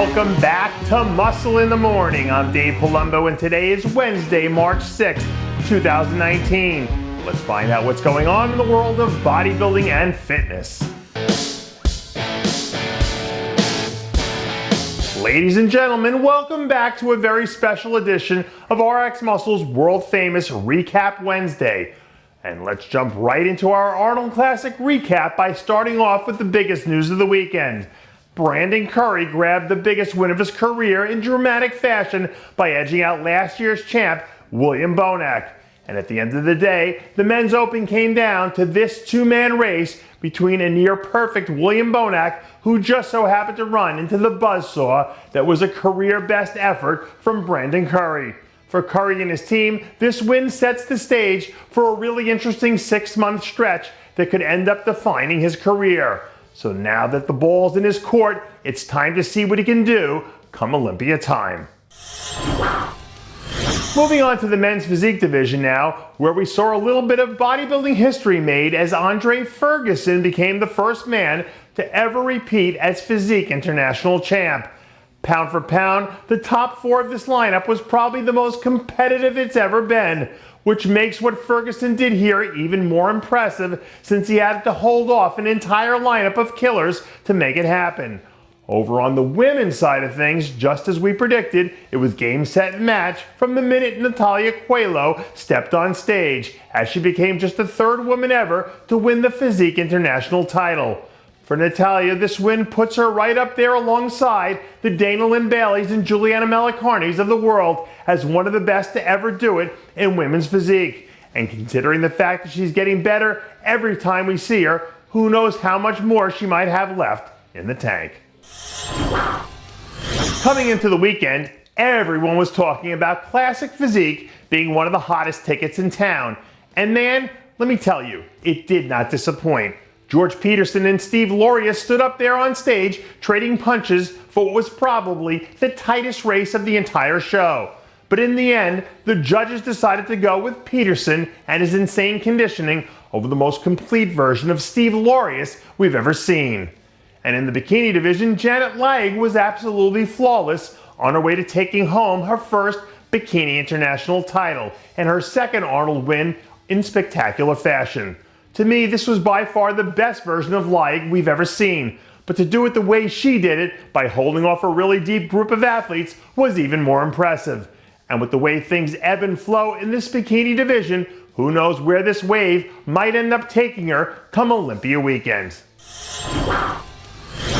Welcome back to Muscle in the Morning. I'm Dave Palumbo, and today is Wednesday, March 6th, 2019. Let's find out what's going on in the world of bodybuilding and fitness. Ladies and gentlemen, welcome back to a very special edition of RxMuscle's world-famous Recap Wednesday. And let's jump right into our Arnold Classic recap by starting off with the biggest news of the weekend. Brandon Curry grabbed the biggest win of his career in dramatic fashion by edging out last year's champ, William Bonac. And at the end of the day, the men's open came down to this two-man race between a near-perfect William Bonac, who just so happened to run into the buzzsaw that was a career-best effort from Brandon Curry. For Curry and his team, this win sets the stage for a really interesting 6-month stretch that could end up defining his career. So now that the ball's in his court, it's time to see what he can do come Olympia time. Moving on to the men's physique division now, where we saw a little bit of bodybuilding history made as Andre Ferguson became the first man to ever repeat as Physique International champ. Pound for pound, the top 4 of this lineup was probably the most competitive it's ever been, which makes what Ferguson did here even more impressive since he had to hold off an entire lineup of killers to make it happen. Over on the women's side of things, just as we predicted, it was game, set, and match from the minute Natalia Quello stepped on stage, as she became just the 3rd woman ever to win the Physique International title. For Natalia, this win puts her right up there alongside the Dana Lynn Baileys and Juliana Melicarnis of the world as one of the best to ever do it in women's physique. And considering the fact that she's getting better every time we see her, who knows how much more she might have left in the tank. Coming into the weekend, everyone was talking about Classic Physique being one of the hottest tickets in town. And man, let me tell you, it did not disappoint. George Peterson and Steve Loria stood up there on stage trading punches for what was probably the tightest race of the entire show. But in the end, the judges decided to go with Peterson and his insane conditioning over the most complete version of Steve Lorius we've ever seen. And in the bikini division, Janet Laig was absolutely flawless on her way to taking home her first Bikini International title and her second Arnold win in spectacular fashion. To me, this was by far the best version of Laig we've ever seen, but to do it the way she did it, by holding off a really deep group of athletes, was even more impressive. And with the way things ebb and flow in this bikini division, who knows where this wave might end up taking her come Olympia weekend.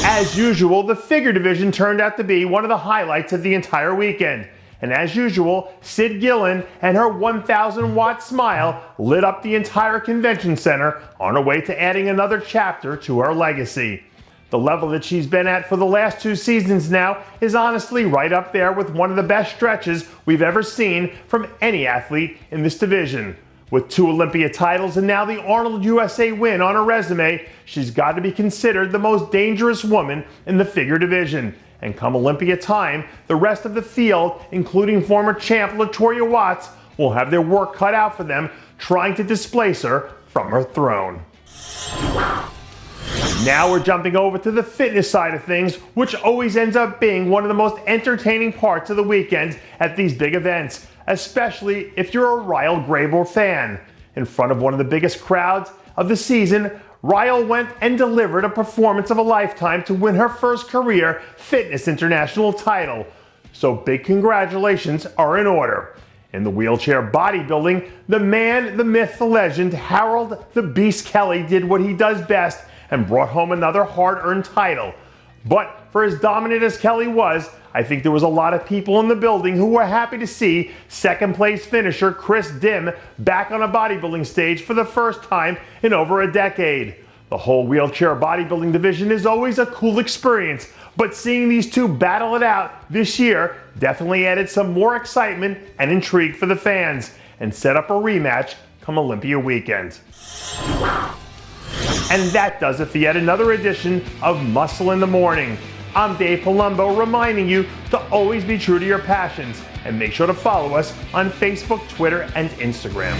As usual, the figure division turned out to be one of the highlights of the entire weekend. And as usual, Sid Gillen and her 1,000-watt smile lit up the entire convention center on her way to adding another chapter to her legacy. The level that she's been at for the last 2 seasons now is honestly right up there with one of the best stretches we've ever seen from any athlete in this division. With 2 Olympia titles and now the Arnold USA win on her resume, she's got to be considered the most dangerous woman in the figure division. And come Olympia time, the rest of the field, including former champ LaToya Watts, will have their work cut out for them trying to displace her from her throne. Now we're jumping over to the fitness side of things, which always ends up being one of the most entertaining parts of the weekends at these big events, especially if you're a Ryle Grable fan. In front of one of the biggest crowds of the season, Ryle went and delivered a performance of a lifetime to win her first career Fitness International title. So big congratulations are in order. In the wheelchair bodybuilding, the man, the myth, the legend, Harold the Beast Kelly did what he does best and brought home another hard-earned title. But for as dominant as Kelly was, I think there was a lot of people in the building who were happy to see second-place finisher Chris Dim back on a bodybuilding stage for the first time in over a decade. The whole wheelchair bodybuilding division is always a cool experience, but seeing these two battle it out this year definitely added some more excitement and intrigue for the fans and set up a rematch come Olympia weekend. And that does it for yet another edition of Muscle in the Morning. I'm Dave Palumbo, reminding you to always be true to your passions and make sure to follow us on Facebook, Twitter, and Instagram.